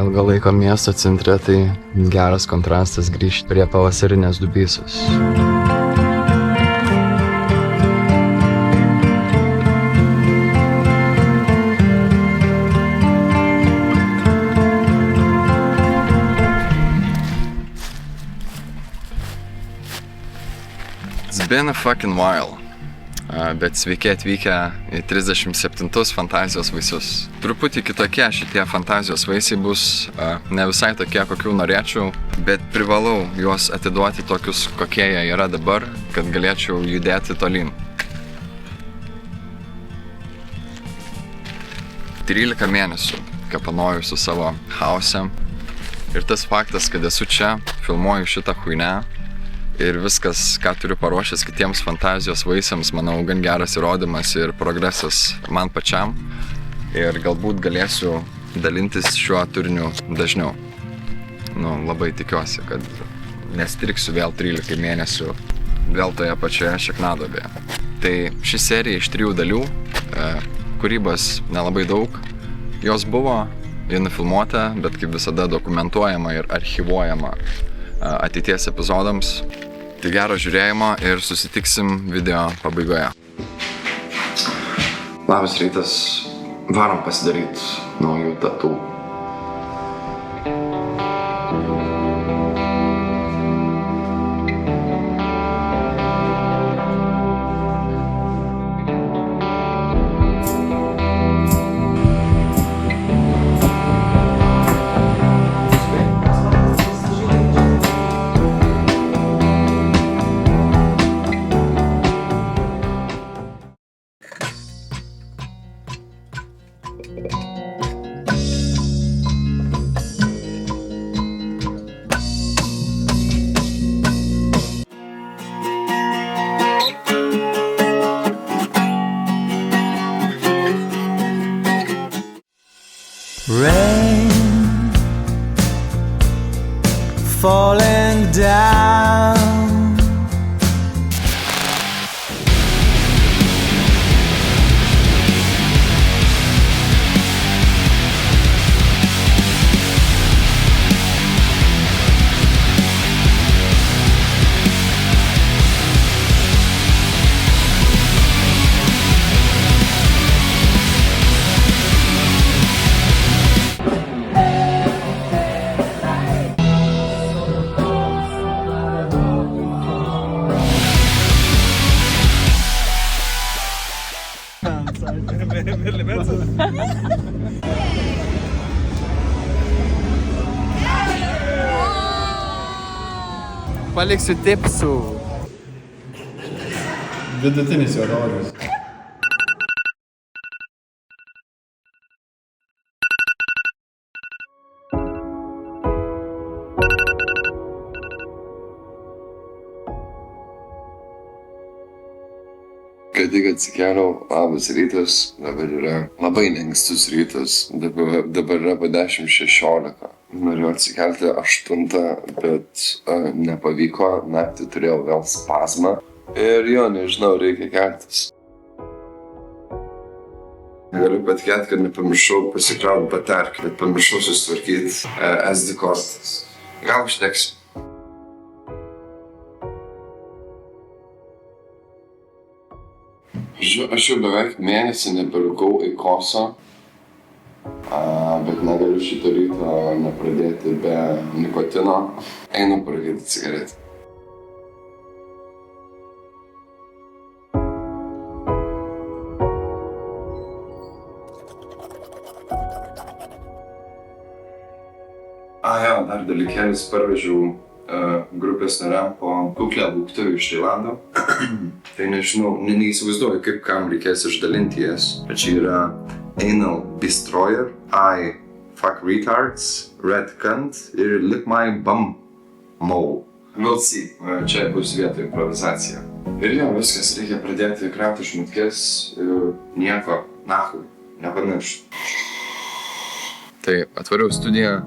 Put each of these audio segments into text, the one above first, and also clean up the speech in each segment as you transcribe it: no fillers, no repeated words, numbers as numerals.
ilgo laiko miesto centre, tai geras kontrastas grįžti prie pavasarinės Dubysos. It's been a fucking while. Bet sveiki atvykę į 37 fantazijos vaisius. Truputį kitokie šitie fantazijos vaisiai bus, ne visai tokie, kokių norėčiau, bet privalau juos atiduoti tokius, kokie jie yra dabar, kad galėčiau judėti tolyn. 13 mėnesių kapanoju su savo hause ir tas faktas, kad esu čia, filmuoju šitą chuinę, ir viskas, ką turiu paruošęs kitiems fantazijos vaisiams, manau, gan geras įrodymas ir progresas man pačiam. Ir galbūt galėsiu dalintis šiuo turiniu dažniau. Labai tikiuosi, kad nestrigsiu vėl 13 mėnesių vėl toje pačioje šiknadobėje. Tai ši serija iš 3 dalių, kūrybos nelabai daug. Jos buvo, ji nufilmuota, bet kaip visada dokumentuojama ir archyvuojama ateities epizodams. Tai gero žiūrėjimo ir susitiksim video pabaigoje. Labas rytas, varom pasidaryt naujų tatų. Rain falling down. Paliksiu tipsų. Vidutinis juodaodis. Kai tik atsikėliau, labas rytas, dabar yra labai nenkstus rytas, dabar yra po 10:16. Norėjau atsikelti 8, bet nepavyko, naktį turėjau vėl spazmą ir nežinau, reikia keltis. Galiu patikėti, kad nepamiršau pasikrauti baterkių, bet pamiršau susitvarkyti SD kortas. Gal užteksim. Aš jau beveik mėnesį neberūkau eikoso, bet negaliu šito ryto nepradėti be nikotino. Einu parūkyti cigaretę. Dar dalykėlis parvežiau grupės nariam po kuklę lauktuvių iš Tailando. Tai nežinau, neįsivaizduoju, kaip kam reikės išdalinti jas. Bet čia yra Anal Destroyer, I Fuck Retards, Red Cunt ir Lick My Bum Mole. We'll see. Čia bus vietoj improvizacija. Ir viskas, reikia pradėti krauti šmutkės ir nieko, nahui, nepamiršt. Tai atvariau studiją.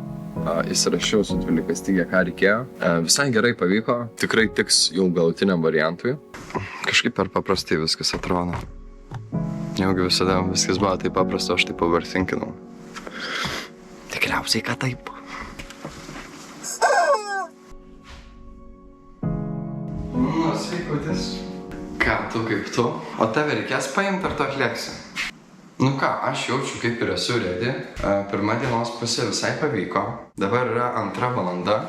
Įsirašiau su 12 stygė, ką reikėjo. Visai gerai pavyko, tikrai tiks jau galutiniam variantui. Kažkaip per paprastai viskas atrodo. Jaugi visada viskas buvo taip paprasta, aš taip overthinkinau. Tikriausiai. Tikriausiai, kad taip. Nu, sveikutis. Ką, tu kaip tu? O tave reikės paimti, ar tu atlieksi? Nu ką, aš jaučiu, kaip ir esu ready. Pirma dienos pusė visai pavyko. Dabar yra 2 valanda.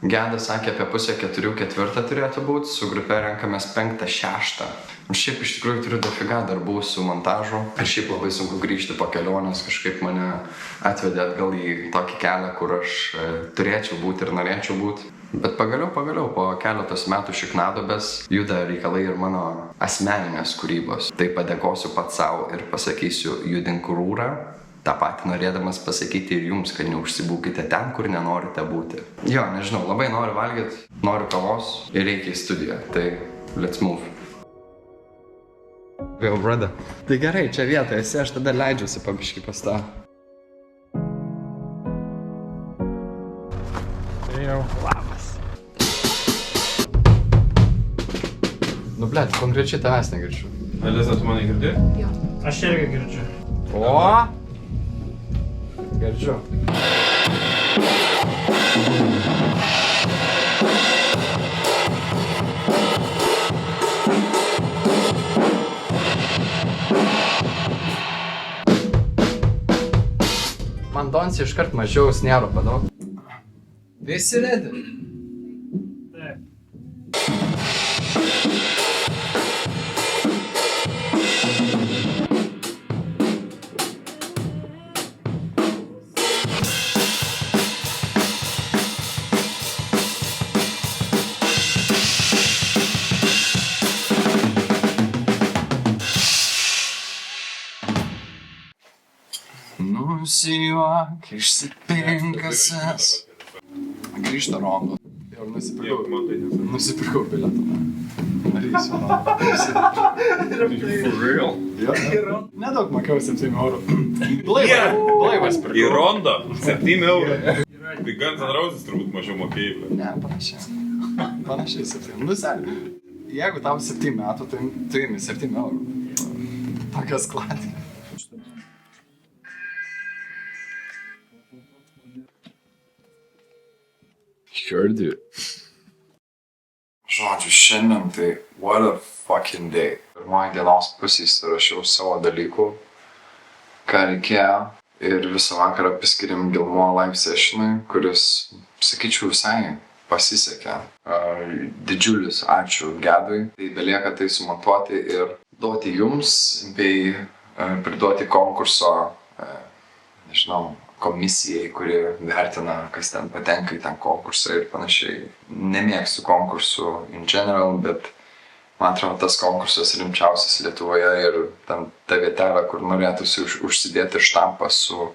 Gedas sakė, apie pusę 4:04 turėtų būti. Su grupe renkamės 5:06. Šiaip iš tikrųjų turiu dafiga darbų su montažu. Ir šiaip labai sunku grįžti po kelionės. Kažkaip mane atvedė atgal į tokį kelią, kur aš turėčiau būti ir norėčiau būti. Bet pagaliau, po keletos metų šiknadobės juda reikalai ir mano asmeninės kūrybos. Tai padėkosiu pats savo ir pasakysiu judink rūrą. Ta patį norėdamas pasakyti ir jums, kad neužsibūkite ten, kur nenorite būti. Jo, nežinau, labai noriu valgyti, noriu kavos ir reikia į studiją. Tai let's move. Vėl, brother. Tai gerai, čia vietoje esi, aš tada leidžiuosi pabiškį pas tą. Jau. Labas. Nu, blėt, konkrečiai tavęs negirdžiu. Elisa, tu mane girdi? Jo. Aš irgi girdžiu. O! Girdžiu. Man donsi iškart mažiau snero padaug. Visi ready? Taip. Nusijuok, išsipinkasis. Grįžta Rondo. Jau nusipirkau bilietą. Darysiu Rondo. For real? Nedaug mokėjau 7 €. Blaivas pirkau. Į Rondą 7 €. Tai Guns N' Roses turbūt mažiau mokėjai. Ne, panašiai. Panašiai 7. Nu, seniai. Jeigu tau 7 metų, tai tu imi 7 €. Tokios kladė. Sure, dude. Žodžiu, šiandien tai what a fucking day. Pirmoji dienos pusė įsirašiau savo dalykų, ką reikėjo. Ir visą vakarą paskiriam Gilmo live sessionui, kuris, sakyčiau, visai pasisekė. Didžiulis ačiū Gedui. Tai belieka tai sumontuoti ir duoti jums, bei priduoti konkurso, nežinau, komisijai, kuri vertina, kas ten patenka į ten konkursą ir panašiai. Nemėgstu konkursų in general, bet man atrodo, tas konkursas rimčiausias Lietuvoje ir ten ta vietelė, kur norėtųsi užsidėti štampą su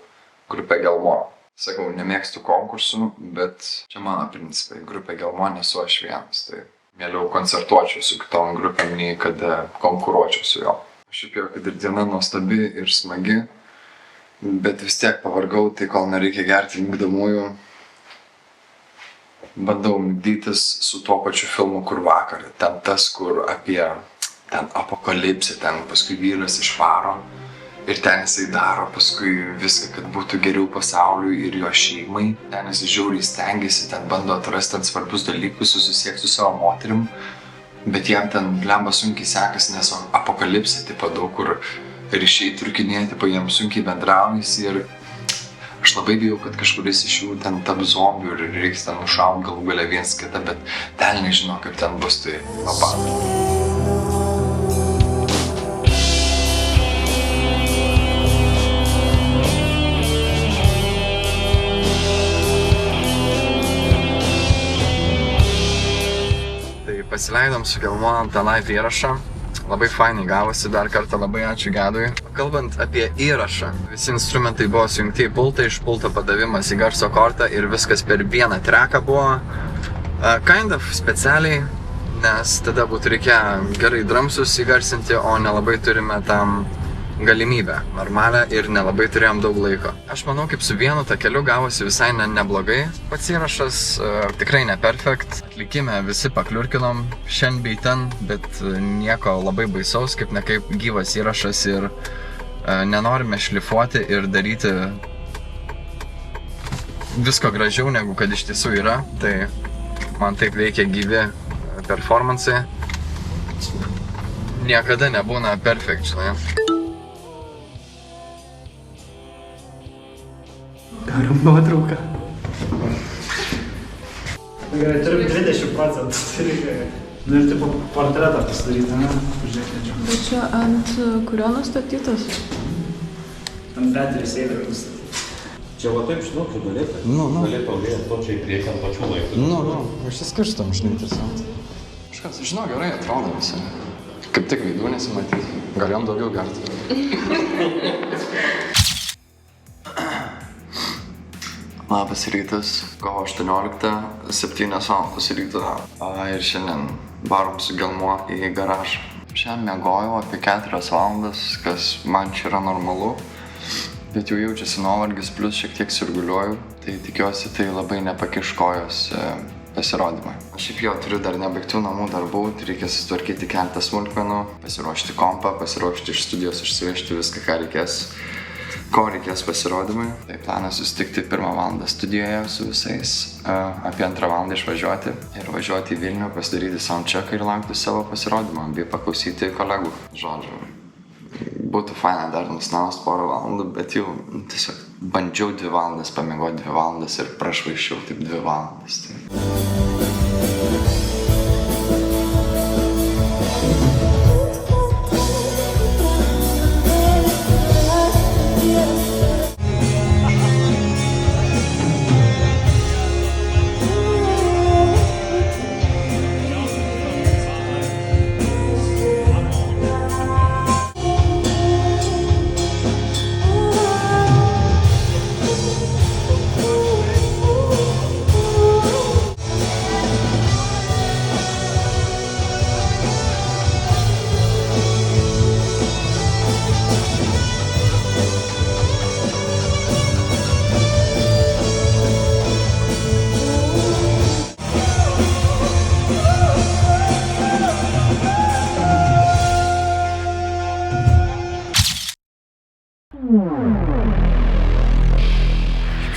grupė Gelmo. Sakau, nemėgstu konkursų, bet čia mano principai. Grupė Gelmo nesu aš vienas, tai mieliau koncertuočiau su kitom grupėm, nei kad konkuruočiau su juo. Šiaip jau, kad ir diena nuostabi ir smagi, bet vis tiek pavargau, tai kol nereikia gerti migdomųjų, bandau migdytis su tuo pačiu filmu, kur vakar. Ten tas, kur apie ten apokalipsę, ten paskui vyras išvaro ir ten jisai daro paskui viską, kad būtų geriau pasauliui ir jo šeimai. Ten jisai žiauriai stengiasi, ten bando atrasti ten svarbius dalykus, susisiekti su savo moterim, bet jam ten blemba sunkiai sekasi, nes apokalipsė tipo daug kur ryšiai trukinėti, po jiems sunkiai bendraujasi ir aš labai bijau, kad kažkuris iš jų ten taps zombių ir reiks ten nušaut galų gale viens kitą, bet ten nežinau, kaip ten bus, tai labai. Tai pasileidom su Gelmo tą live įrašą. Labai fainai gavosi, dar kartą labai ačiū Gedui. Kalbant apie įrašą, visi instrumentai buvo sujungti į pultą, iš pulto padavimas į garso kortą ir viskas per vieną treką buvo. Kind of specialiai, nes tada būtų reikėję gerai drumsus įgarsinti, o nelabai turime tam galimybę normalią ir nelabai turėjom daug laiko. Aš manau, kaip su vienu takeliu gavosi visai neblogai. Pats įrašas tikrai ne perfect. Atlikime visi pakliurkinom šiandien bei ten, bet nieko labai baisaus, kaip ne kaip gyvas įrašas ir nenorime šlifuoti ir daryti visko gražiau negu kad iš tiesų yra, tai man taip veikia gyvi performansai. Niekada nebūna perfect, žinai. Darom nuotrauką. Gerai, turim 20%. Tai reikia. Nu ir tipo portretą pasidaryti, ne? Pažiūrėk, Bet čia ant kurio nustatytas? ant Beatrice Eiler nustatyti. Čia va taip, žinau, tu galėtum. Galėtum vėl to čia į priekį ant pačių laiptų. Išsiskirstam, žinai, tiesiog. Kažkas, žinau, gerai atrodo visi. Kaip tik veidų nesimatyti. Galėjom daugiau gerti. Labas rytas, kovo 18, 7 valandos ryto. Ir šiandien varom su Gelmo į garažą. Šiandien miegojau apie 4 valandas, kas man čia yra normalu. Bet jau jaučiasi nuovargis, plus šiek tiek sirguliuoju. Tai tikiuosi, tai labai nepakiš kojos pasirodymai. Šiaip jau turiu dar nebaigtų namų darbų, tai reikia sutvarkyti keletą smulkmenų, pasiruošti kompą, pasiruošti iš studijos, išsivežti viską, ką reikės. Ko reikės pasirodymui. Tai planas susitikti 1 valandą studijoje su visais, apie 2 valandą išvažiuoti ir važiuoti į Vilnių, pasidaryti soundchecką ir laukti savo pasirodymą, bei paklausyti kolegų. Žodžiu, būtų faina dar nusnaust porą valandų, bet jau tiesiog bandžiau 2 valandas pamiegoti 2 valandas ir prašvaiščiau taip 2 valandas.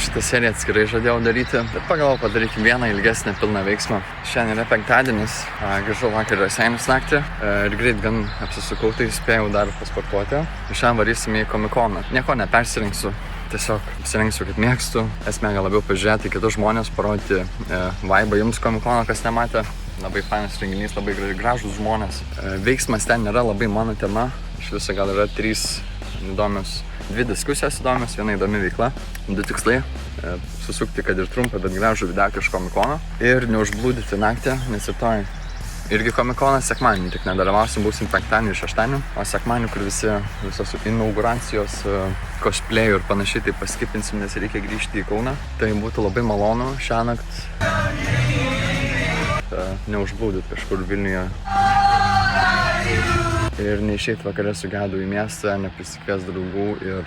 Šitą seriją atskirai žadėjau daryti, bet pagalvojau padarykim vieną ilgesnę pilną veiksmą. Šiandien yra penktadienis, grįžau vakar Raseinius naktį ir greit gan apsisukau, tai spėjau dar pasportuoti. Šiandien varysim į Komikoną. Nieko nepersirinksiu, tiesiog apsirengsiu kaip mėgstu. Esmė gal labiau pažiūrėti kitus žmonės, parodyti vaibą jums Komikoną, kas nematė. Labai fainas renginys, labai gražus žmonės. Veiksmas ten nėra labai mano tema. Iš viso gal yra 3 įdomios. 2 diskusijos įdomios, viena įdomi veikla, 2 tikslai. Susukti, kad ir trumpą, bet gražų videoką iš Komikono. Ir neužblūdyti naktį, nes rytoj irgi Komikonas sekmadienį, tik nedalyvausim, būsim penktadienį ir šeštadienį. O sekmadienį, kur visos inauguracijos, cosplayų ir panašiai, tai paskipinsim, nes reikia grįžti į Kauną. Tai būtų labai malonu šiąnakt neužblūdyti kažkur Vilniuje. Ir neišeit vakarė su Gedu į miestą, neprisikvies draugų ir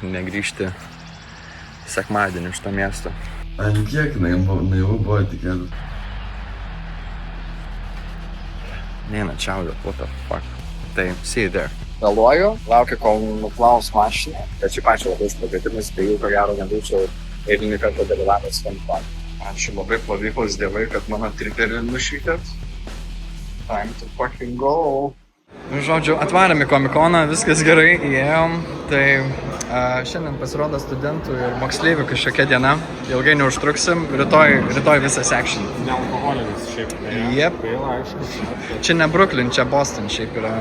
negrįžti sekmadienį iš to miesto. Ant kiek naivu buvo tikėtis? Neina čiaudė, what the fuck. Tai, see you there. Vėluoju, laukiu, kol nuplaus mašiną. Bet šiaip ačiū labai už pakvietimus, tai jų ko gero nebūčiau eilinį kartą dalyvavęs Komikoną. Ačiū labai plovyklos dievai, kad mano triperį nušvytėt. Time to fucking go. Žodžiu, atvarėm į Komikoną, viskas gerai, įėjom. Tai šiandien pasirodo studentų ir moksleivių kažkokia diena. Ilgai neužtruksim, rytoj visas action. Nealkoholinis šiaip. Jep. Čia ne Brooklyn, čia Boston šiaip yra.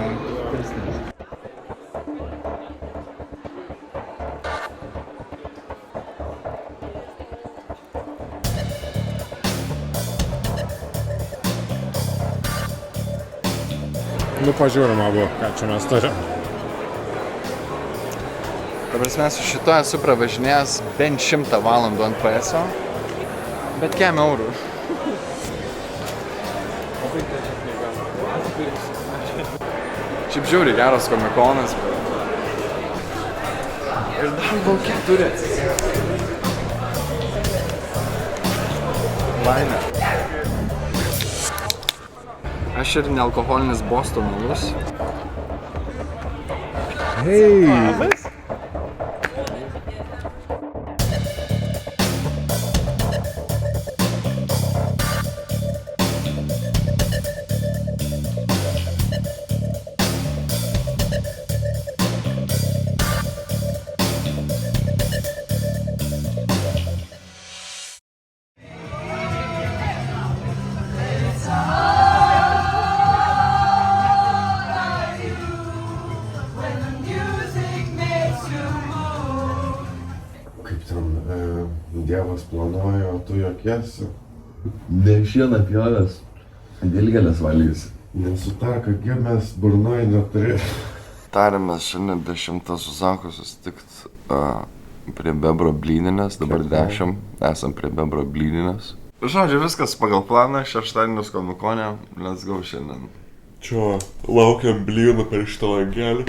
Nu pažiūrim abu, ką čia mes turim. Ta prasme, su šito esu pravažinėjęs bent 100 valandų ant PS-o, bet kiam eurų. Šiaip žiauriai geras Komikonas, ir dar laukia turi atsisėsti. Laimė. Aš ir nealkoholinis Boston alus. Hei! Dievas planuoja, o tu jokiesi. Ne šieną pjovęs, dilgelės valysi. Nesutarka, gimęs burnoj neturi. Tarėmės šiandien 10 su Zanku susitikt prie Bebro blyninės, dabar 10, esam prie Bebro blyninės. Žodžiu, viskas pagal planą, šeštadienis Komikonė, let's go šiandien. Čia laukiam blynų per šitą langelį,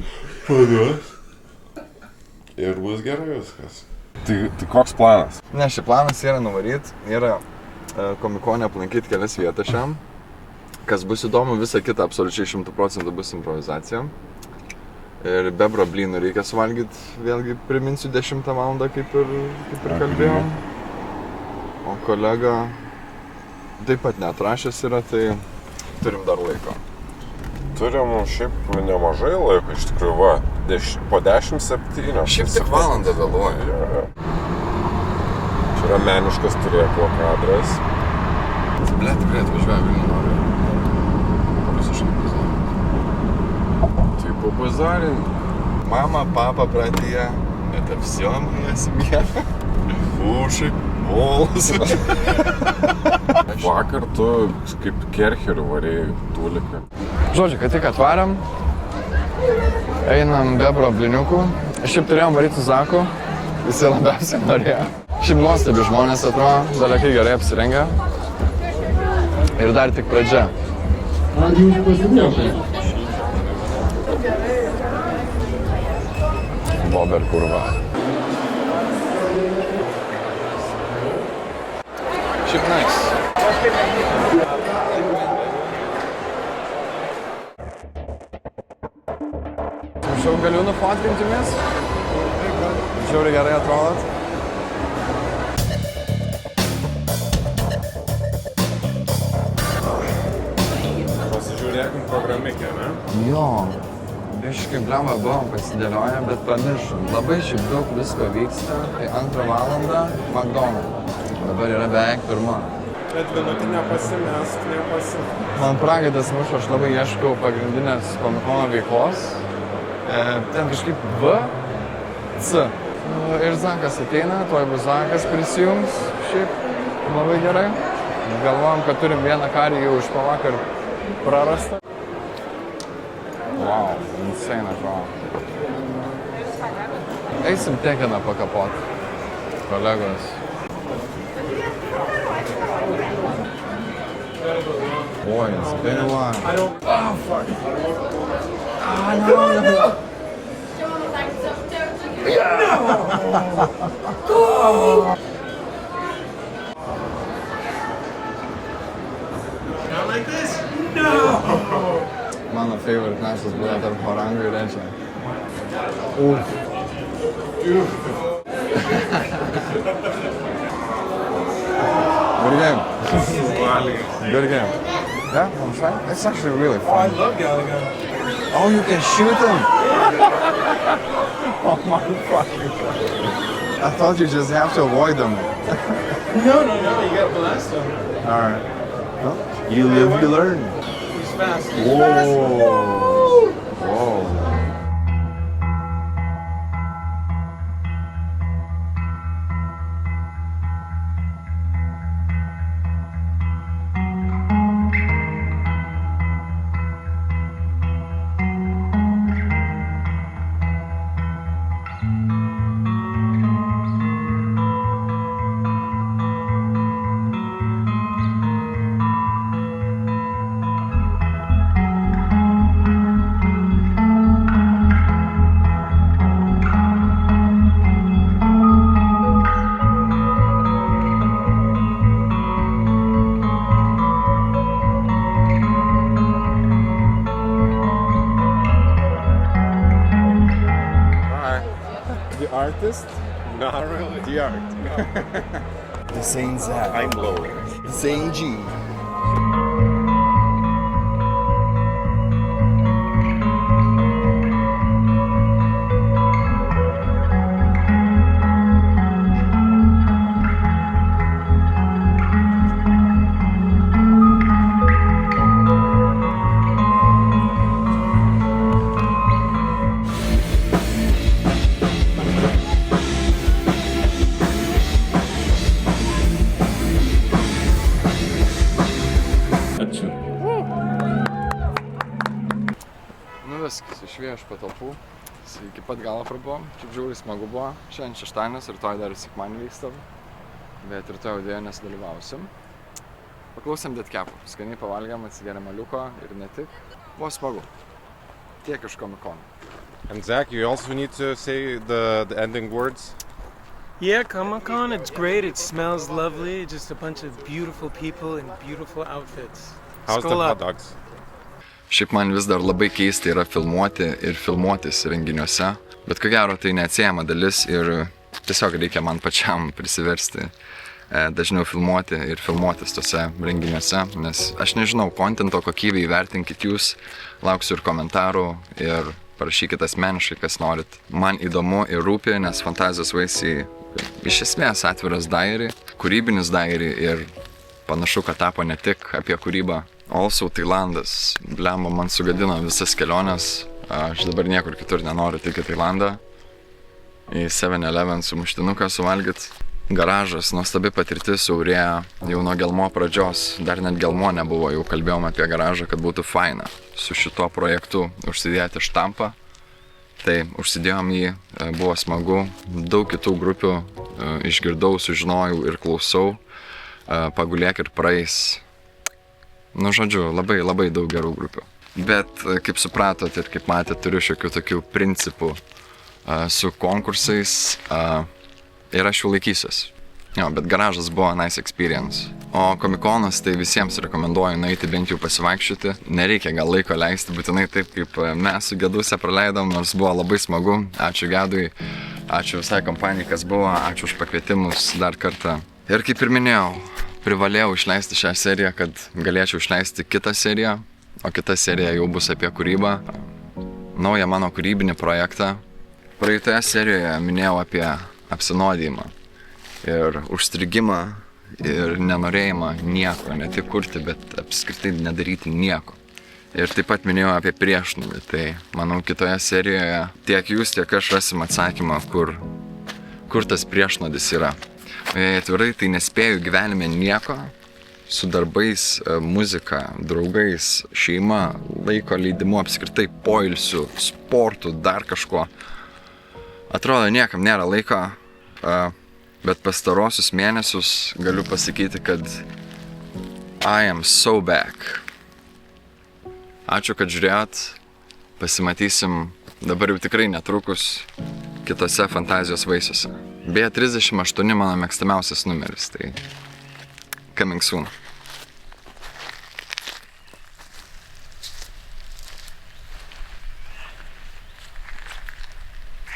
paduos. Ir bus gerai viskas. Tai koks planas? Ne, šį planas yra nuvaryt, yra Komikonė aplankyti kelias vietas šiam. Kas bus įdomu, visa kita absoliučiai 100% bus improvizacija. Ir Bebro blynų reikia suvalgyti, vėlgi priminsiu 10 valandą, kaip ir kalbėjom. O kolega taip pat neatrašęs yra, tai turim dar laiko. Turim šiaip nemažai laiko, iš tikrųjų, va, po 10:07. Šiaip tik valandą vėluoja. Čia yra meniškas turėklo kadras. Ble, tikrai atvažiuoja Vilnių noriu. Типа базарин. Мама, папа, братья. Это все моя семья. Уши, волосы. Vakar tu kaip kercherių varėjai tūliką. Žodžiu, kad tik atvarėm, einam Bebro bliniukų. Šiaip turėjom varyti su Zaku, visi labiausiai norėjo. Šiaip nuostabi žmonės atrodo, dalykai gerai apsirengę. Ir dar tik pradžia. Bober kurva. Šiaip nice. Aš jau galiu nufotkinti mes. Žiauriai gerai atrodot. Pasižiūrėkim programikę, ne? Jo. Biškai blemba buvom pasidėlioję, bet pamiršom. Labai šiaip daug visko vyksta. Tai 2 valandą McDonald's. Dabar yra beveik 1. Bet vidutinę pasimesk, nepasimesk. Man prakaitas muša, aš labai ieškau pagrindinės Komikono veiklos. Ten kažkaip V, C. Ir Zakas ateina, tuoj bus Zakas prisijungs. Šiaip labai gerai. Galvojam, kad turim vieną karį jau iš pavakar prarastą. Wow, insane atrodo. Eisim Tekeną pakapot, kolegos. Boy, it's been a while. Oh, fuck. Ah, no. Not like this? No! Mano favorite mesas buvo tarp Harango ir Edžio. Good game. Good game. Yeah, I'm fine. It's actually really fun. I love Gallagher. Oh, you can shoot them? Oh my fucking God. I thought you just have to avoid them. No, you gotta blast him. Alright. Well, you live, you learn. He's fast. Whoa. Whoa. The artist? Not really. The art. The Saint Zach. I'm low. The Saint G. iš patalpų. Iki pat galo prabuvom, čia žiūri smagu buvo. Šiandien šeštadienis, rytoj dar sekmadienį vyksta. Bet rytoj audėjo nesudalyvausim. Paklausėm Deadcap'ų, skaniai pavalgėm, atsigėrėm aliuko ir ne tik. Buvo smagu. Tiek iš Comic-Con. And Zach, you also need to say the ending words. Yeah, Comic-Con, it's great, it smells lovely, just a bunch of beautiful people in beautiful outfits. How's the hot dogs? Šiaip man vis dar labai keista yra filmuoti ir filmuotis renginiuose, bet ko gero tai neatsiejama dalis ir tiesiog reikia man pačiam prisiversti dažniau filmuoti ir filmuotis tose renginiuose, nes aš nežinau, kontento kokybę įvertinkit jūs, lauksiu ir komentarų ir parašykit asmeniškai, kas norit. Man įdomu ir rūpi, nes Fantazijos vaisiai iš esmės atviras diary, kūrybinis diary ir panašu, kad tapo ne tik apie kūrybą. Also Tailandas, blemba, man sugadino visas keliones, aš dabar niekur kitur nenoriu, tik į Tailandą, į 7-Eleven sumuštinuką suvalgyt. Garažas, nuostabi patirtis Aurėja jau nuo Gelmo pradžios, dar net Gelmo nebuvo, jau kalbėjom apie garažą, kad būtų faina su šituo projektu užsidėti štampą. Tai užsidėjom jį, buvo smagu, daug kitų grupių išgirdau, sužinojau ir klausau, pagulėk ir praeis. Nu, žodžiu, labai daug gerų grupių. Bet, kaip supratot ir kaip matėt, turiu šiokių tokių principų su konkursais ir aš jų laikysiuos. Jo, bet garažas buvo nice experience. O Comic-Conas tai visiems rekomenduoju nueiti bent jau pasivaikščioti. Nereikia gal laiko leisti būtinai taip, kaip mes su Geduse praleidom, nors buvo labai smagu. Ačiū Gedui, ačiū visai kompanijai, kas buvo, ačiū už pakvietimus dar kartą. Ir kaip ir minėjau, privalėjau išleisti šią seriją, kad galėčiau išleisti kitą seriją, o kita serija jau bus apie kūrybą, naują mano kūrybinį projektą. Praeitoje serijoje minėjau apie apsinuodijimą ir užstrigimą ir nenorėjimą nieko, ne tik kurti, bet apskritai nedaryti nieko. Ir taip pat minėjau apie priešnodį, tai manau kitoje serijoje tiek jūs, tiek aš rasim atsakymą, kur tas priešnodis yra. Jei atvirai, tai nespėju gyvenime nieko, su darbais, muzika, draugais, šeima, laiko leidimu, apskritai poilsiu, sportu, dar kažko. Atrodo, niekam nėra laiko, bet pastarosius mėnesius galiu pasakyti, kad I am so back. Ačiū, kad žiūrėjot, pasimatysim dabar jau tikrai netrukus kitose Fantazijos vaisiuose. Beje, 38 mano mėgstamiausias numeris, tai coming soon.